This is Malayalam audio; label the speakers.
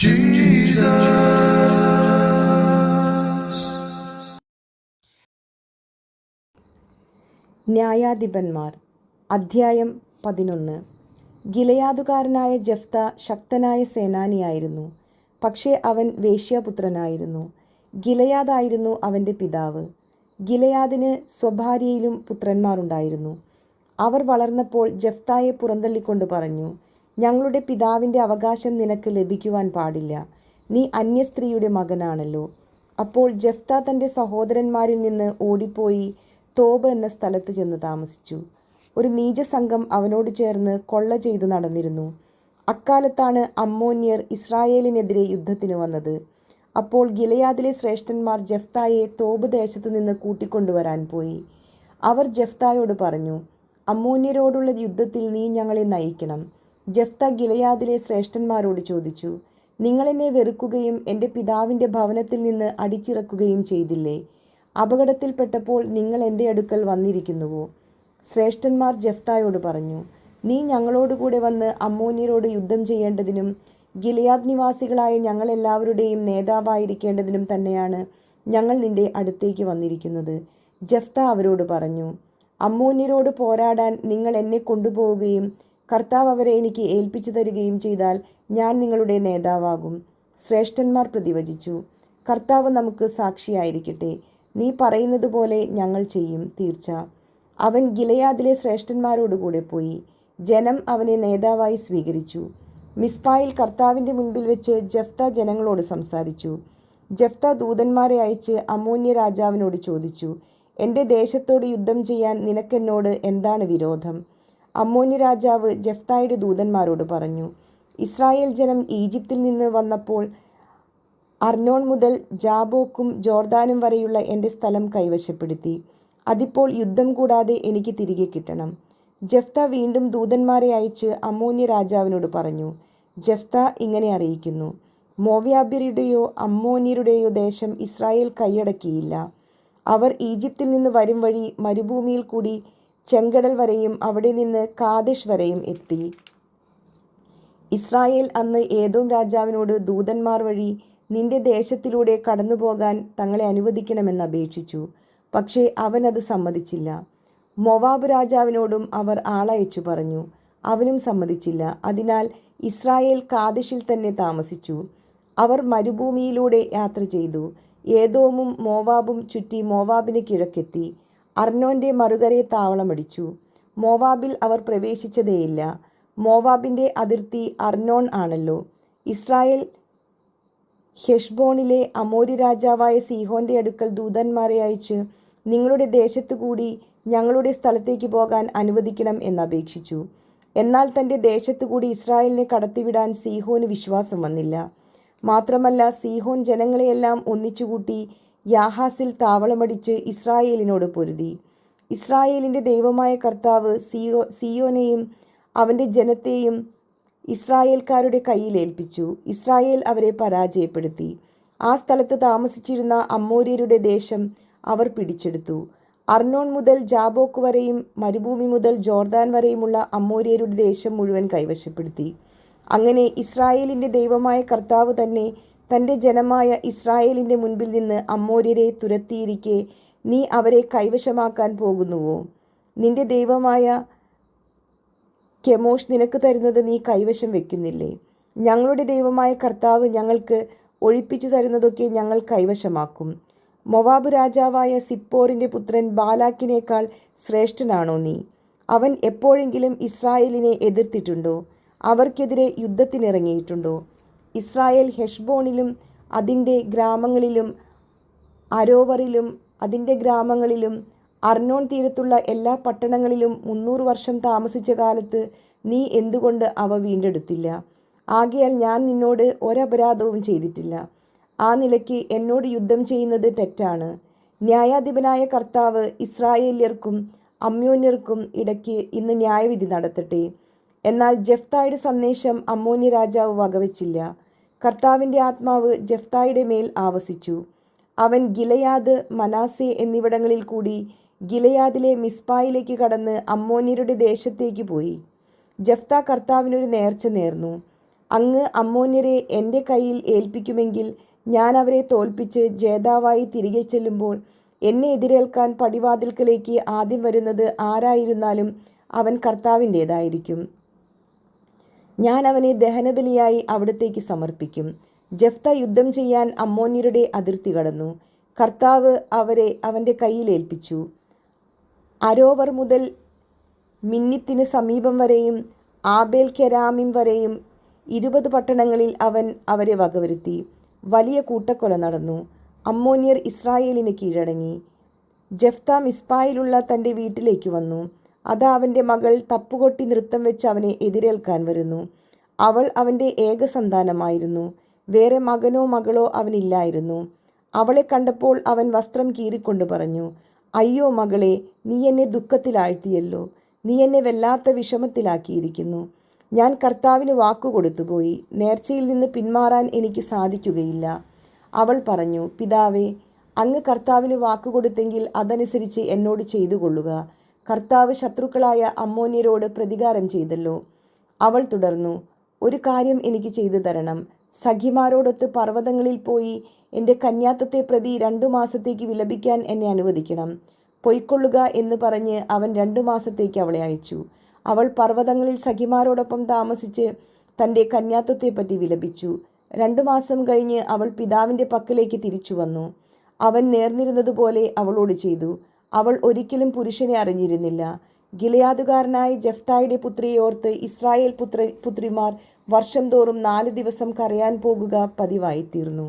Speaker 1: Jesus.
Speaker 2: ന്യായാധിപന്മാർ അധ്യായം 11. ഗിലെയാദുകാരനായ ജെഫ്ത ശക്തനായ സേനാനിയായിരുന്നു. പക്ഷേ അവൻ വേശ്യാപുത്രനായിരുന്നു. ഗിലെയാദായിരുന്നു അവൻ്റെ പിതാവ്. ഗിലെയാദിന് സ്വഭാര്യയിലും പുത്രന്മാരുണ്ടായിരുന്നു. അവർ വളർന്നപ്പോൾ ജെഫ്തായെ പുറന്തള്ളിക്കൊണ്ട് പറഞ്ഞു, ഞങ്ങളുടെ പിതാവിൻ്റെ അവകാശം നിനക്ക് ലഭിക്കുവാൻ പാടില്ല. നീ അന്യസ്ത്രീയുടെ മകനാണല്ലോ. അപ്പോൾ ജെഫ്ത തൻ്റെ സഹോദരന്മാരിൽ നിന്ന് ഓടിപ്പോയി തോബ് എന്ന സ്ഥലത്ത് ചെന്ന് താമസിച്ചു. ഒരു നീചസംഘം അവനോട് ചേർന്ന് കൊള്ള ചെയ്തു നടന്നിരുന്നു. അക്കാലത്താണ് അമ്മോന്യർ ഇസ്രായേലിനെതിരെ യുദ്ധത്തിന് വന്നത്. അപ്പോൾ ഗിലെയാദിലെ ശ്രേഷ്ഠന്മാർ ജെഫ്തായെ തോബ് ദേശത്ത് നിന്ന് കൂട്ടിക്കൊണ്ടുവരാൻ പോയി. അവർ ജെഫ്തായോട് പറഞ്ഞു, അമ്മോന്യരോടുള്ള യുദ്ധത്തിൽ നീ ഞങ്ങളെ നയിക്കണം. ജെഫ്ത ഗിലെയാദിലെ ശ്രേഷ്ഠന്മാരോട് ചോദിച്ചു, നിങ്ങളെന്നെ വെറുക്കുകയും എൻ്റെ പിതാവിൻ്റെ ഭവനത്തിൽ നിന്ന് അടിച്ചിറക്കുകയും ചെയ്തില്ലേ? അപകടത്തിൽപ്പെട്ടപ്പോൾ നിങ്ങൾ എൻ്റെ അടുക്കൽ വന്നിരിക്കുന്നുവോ? ശ്രേഷ്ഠന്മാർ ജെഫ്തായോട് പറഞ്ഞു, നീ ഞങ്ങളോടുകൂടെ വന്ന് അമ്മോന്യരോട് യുദ്ധം ചെയ്യേണ്ടതിനും ഗിലെയാദ് നിവാസികളായ ഞങ്ങളെല്ലാവരുടെയും നേതാവായിരിക്കേണ്ടതിനും തന്നെയാണ് ഞങ്ങൾ നിൻ്റെ അടുത്തേക്ക് വന്നിരിക്കുന്നത്. ജെഫ്ത അവരോട് പറഞ്ഞു, അമ്മോന്യരോട് പോരാടാൻ നിങ്ങൾ എന്നെ കൊണ്ടുപോവുകയും കർത്താവ് അവരെ എനിക്ക് ഏൽപ്പിച്ചു തരികയും ചെയ്താൽ ഞാൻ നിങ്ങളുടെ നേതാവാകും. ശ്രേഷ്ഠന്മാർ പ്രതിവചിച്ചു, കർത്താവ് നമുക്ക് സാക്ഷിയായിരിക്കട്ടെ, നീ പറയുന്നത് പോലെ ഞങ്ങൾ ചെയ്യും, തീർച്ച. അവൻ ഗിലെയാദിലെ ശ്രേഷ്ഠന്മാരോടുകൂടെ പോയി. ജനം അവനെ നേതാവായി സ്വീകരിച്ചു. മിസ്പായിൽ കർത്താവിൻ്റെ മുൻപിൽ വെച്ച് ജെഫ്ത ജനങ്ങളോട് സംസാരിച്ചു. ജെഫ്ത ദൂതന്മാരെ അയച്ച് അമ്മോന്യ രാജാവിനോട് ചോദിച്ചു, എൻ്റെ ദേശത്തോട് യുദ്ധം ചെയ്യാൻ നിനക്കെന്നോട് എന്താണ് വിരോധം? അമ്മോന്യ രാജാവ് ജെഫ്തായുടെ ദൂതന്മാരോട് പറഞ്ഞു, ഇസ്രായേൽ ജനം ഈജിപ്തിൽ നിന്ന് വന്നപ്പോൾ അർനോൺ മുതൽ ജാബോക്കും ജോർദാനും വരെയുള്ള എൻ്റെ സ്ഥലം കൈവശപ്പെടുത്തി. അതിപ്പോൾ യുദ്ധം കൂടാതെ എനിക്ക് തിരികെ കിട്ടണം. ജെഫ്ത വീണ്ടും ദൂതന്മാരെ അയച്ച് അമ്മോന്യ രാജാവിനോട് പറഞ്ഞു, ജെഫ്ത ഇങ്ങനെ അറിയിക്കുന്നു, മോവ്യാബ്യരുടെയോ അമ്മോന്യരുടെയോ ദേശം ഇസ്രായേൽ കൈയടക്കിയില്ല. അവർ ഈജിപ്തിൽ നിന്ന് വരും വഴി മരുഭൂമിയിൽ കൂടി ചെങ്കടൽ വരെയും അവിടെ നിന്ന് കാദേശ് വരെയും എത്തി. ഇസ്രായേൽ അന്ന് ഏദോം രാജാവിനോട് ദൂതന്മാർ വഴി നിന്റെ ദേശത്തിലൂടെ കടന്നുപോകാൻ തങ്ങളെ അനുവദിക്കണമെന്ന് അപേക്ഷിച്ചു. പക്ഷേ അവൻ അത് സമ്മതിച്ചില്ല. മൊവാബ് രാജാവിനോടും അവർ ആളയച്ചു പറഞ്ഞു, അവനും സമ്മതിച്ചില്ല. അതിനാൽ ഇസ്രായേൽ കാദേശിൽ തന്നെ താമസിച്ചു. അവർ മരുഭൂമിയിലൂടെ യാത്ര ചെയ്തു. ഏദോമും മോവാബും ചുറ്റി മോവാബിന് കിഴക്കെത്തി. അർനോൻ്റെ മറുകരയെ താവളമടിച്ചു. മോവാബിൽ അവർ പ്രവേശിച്ചതേയില്ല. മോവാബിൻ്റെ അതിർത്തി അർനോൺ ആണല്ലോ. ഇസ്രായേൽ ഹെഷ്ബോണിലെ അമോരി രാജാവായ സീഹോൻ്റെ അടുക്കൽ ദൂതന്മാരെ അയച്ച് നിങ്ങളുടെ ദേശത്തു കൂടി ഞങ്ങളുടെ സ്ഥലത്തേക്ക് പോകാൻ അനുവദിക്കണം എന്നപേക്ഷിച്ചു. എന്നാൽ തൻ്റെ ദേശത്തു കൂടി ഇസ്രായേലിനെ കടത്തിവിടാൻ സീഹോന് വിശ്വാസം വന്നില്ല. മാത്രമല്ല, സീഹോൻ ജനങ്ങളെയെല്ലാം ഒന്നിച്ചുകൂട്ടി യാഹാസിൽ താവളമടിച്ച് ഇസ്രായേലിനോട് പൊരുതി. ഇസ്രായേലിൻ്റെ ദൈവമായ കർത്താവ് സിയോനെയും അവൻ്റെ ജനത്തെയും ഇസ്രായേൽക്കാരുടെ കയ്യിലേൽപ്പിച്ചു. ഇസ്രായേൽ അവരെ പരാജയപ്പെടുത്തി. ആ സ്ഥലത്ത് താമസിച്ചിരുന്ന അമ്മോര്യരുടെ ദേശം അവർ പിടിച്ചെടുത്തു. അർനോൺ മുതൽ ജാബോക്ക് വരെയും മരുഭൂമി മുതൽ ജോർദാൻ വരെയുമുള്ള അമ്മോര്യരുടെ ദേശം മുഴുവൻ കൈവശപ്പെടുത്തി. അങ്ങനെ ഇസ്രായേലിൻ്റെ ദൈവമായ കർത്താവ് തന്നെ തൻ്റെ ജനമായ ഇസ്രായേലിൻ്റെ മുൻപിൽ നിന്ന് അമ്മോര്യരെ തുരത്തിയിരിക്കെ നീ അവരെ കൈവശമാക്കാൻ പോകുന്നുവോ? നിന്റെ ദൈവമായ കെമോഷ് നിനക്ക് തരുന്നത് നീ കൈവശം വെക്കുന്നില്ലേ? ഞങ്ങളുടെ ദൈവമായ കർത്താവ് ഞങ്ങൾക്ക് ഒഴിപ്പിച്ചു തരുന്നതൊക്കെ ഞങ്ങൾ കൈവശമാക്കും. മൊവാബ് രാജാവായ സിപ്പോറിൻ്റെ പുത്രൻ ബാലാക്കിനേക്കാൾ ശ്രേഷ്ഠനാണോ നീ? അവൻ എപ്പോഴെങ്കിലും ഇസ്രായേലിനെ എതിർത്തിട്ടുണ്ടോ? അവർക്കെതിരെ യുദ്ധത്തിനിറങ്ങിയിട്ടുണ്ടോ? ഇസ്രായേൽ ഹെഷ്ബോണിലും അതിൻ്റെ ഗ്രാമങ്ങളിലും അരോവറിലും അതിൻ്റെ ഗ്രാമങ്ങളിലും അർനോൺ തീരത്തുള്ള എല്ലാ പട്ടണങ്ങളിലും 300 വർഷം താമസിച്ച കാലത്ത് നീ എന്തുകൊണ്ട് അവ വീണ്ടെടുത്തില്ല? ആകയാൽ ഞാൻ നിന്നോട് ഒരപരാധവും ചെയ്തിട്ടില്ല. ആ നിലയ്ക്ക് എന്നോട് യുദ്ധം ചെയ്യുന്നത് തെറ്റാണ്. ന്യായാധിപനായ കർത്താവ് ഇസ്രായേല്യർക്കും അമ്മോന്യർക്കും ഇടയ്ക്ക് ഇന്ന് ന്യായവിധി നടത്തട്ടെ. എന്നാൽ ജെഫ്തായുടെ സന്ദേശം അമ്മോന്യ രാജാവ് വകവെച്ചില്ല. കർത്താവിൻ്റെ ആത്മാവ് ജെഫ്തായുടെ മേൽ ആവസിച്ചു. അവൻ ഗിലെയാദ്, മനാസെ എന്നിവിടങ്ങളിൽ കൂടി ഗിലെയാദിലെ മിസ്പായിലേക്ക് കടന്ന് അമ്മോന്യരുടെ ദേശത്തേക്ക് പോയി. ജെഫ്ത കർത്താവിനൊരു നേർച്ച നേർന്നു. അങ്ങ് അമ്മോന്യരെ എൻ്റെ കയ്യിൽ ഏൽപ്പിക്കുമെങ്കിൽ ഞാൻ അവരെ തോൽപ്പിച്ച് ജേതാവായി തിരികെ ചെല്ലുമ്പോൾ എന്നെ എതിരേൽക്കാൻ പടിവാതിൽക്കലേക്ക് ആദ്യം വരുന്നത് ആരായിരുന്നാലും അവൻ കർത്താവിൻ്റേതായിരിക്കും. ഞാൻ അവനെ ദഹനബലിയായി അവിടത്തേക്ക് സമർപ്പിക്കും. ജെഫ്ത യുദ്ധം ചെയ്യാൻ അമ്മോന്യരുടെ അതിർത്തി കടന്നു. കർത്താവ് അവരെ അവൻ്റെ കയ്യിൽ ഏൽപ്പിച്ചു. അരോവർ മുതൽ മിന്നിത്തിന് സമീപം വരെയും ആബേൽ കെരാമിം വരെയും 20 പട്ടണങ്ങളിൽ അവൻ അവരെ വകവരുത്തി. വലിയ കൂട്ടക്കൊല നടന്നു. അമ്മോന്യർ ഇസ്രായേലിന് കീഴടങ്ങി. ജെഫ്ത മിസ്പായിലുള്ള തൻ്റെ വീട്ടിലേക്ക് വന്നു. അതാ അവൻ്റെ മകൾ തപ്പുകൊട്ടി നൃത്തം വെച്ച് അവനെ എതിരേൽക്കാൻ വരുന്നു. അവൾ അവൻ്റെ ഏക സന്താനമായിരുന്നു. വേറെ മകനോ മകളോ അവനില്ലായിരുന്നു. അവളെ കണ്ടപ്പോൾ അവൻ വസ്ത്രം കീറിക്കൊണ്ട് പറഞ്ഞു, അയ്യോ മകളെ, നീ എന്നെ ദുഃഖത്തിലാഴ്ത്തിയല്ലോ. നീ എന്നെ വല്ലാത്ത വിഷമത്തിലാക്കിയിരിക്കുന്നു. ഞാൻ കർത്താവിന് വാക്കുകൊടുത്തുപോയി. നേർച്ചയിൽ നിന്ന് പിന്മാറാൻ എനിക്ക് സാധിക്കുകയില്ല. അവൾ പറഞ്ഞു, പിതാവേ, അങ്ങ് കർത്താവിന് വാക്കുകൊടുത്തെങ്കിൽ അതനുസരിച്ച് എന്നോട് ചെയ്തു കൊള്ളുക. കർത്താവ് ശത്രുക്കളായ അമ്മോന്യരോട് പ്രതികാരം ചെയ്തല്ലോ. അവൾ തുടർന്നു, ഒരു കാര്യം എനിക്ക് ചെയ്തു തരണം. സഖിമാരോടൊത്ത് പർവ്വതങ്ങളിൽ പോയി എൻ്റെ കന്യാത്വത്തെ പ്രതി 2 മാസത്തേക്ക് വിലപിക്കാൻ എന്നെ അനുവദിക്കണം. പൊയ്ക്കൊള്ളുക എന്ന് പറഞ്ഞ് അവൻ 2 മാസത്തേക്ക് അവളെ അയച്ചു. അവൾ പർവ്വതങ്ങളിൽ സഖിമാരോടൊപ്പം താമസിച്ച് തൻ്റെ കന്യാത്വത്തെപ്പറ്റി വിലപിച്ചു. 2 മാസം കഴിഞ്ഞ് അവൾ പിതാവിൻ്റെ പക്കലേക്ക് തിരിച്ചു വന്നു. അവൻ നേർന്നിരുന്നതുപോലെ അവളോട് ചെയ്തു. അവൾ ഒരിക്കലും പുരുഷനെ അറിഞ്ഞിരുന്നില്ല. ഗിലെയാദുകാരനായ ജെഫ്തായുടെ പുത്രിയോർത്ത് ഇസ്രായേൽ പുത്രിമാർ വർഷം തോറും 4 ദിവസം കരയാൻ പോകുക പതിവായിത്തീർന്നു.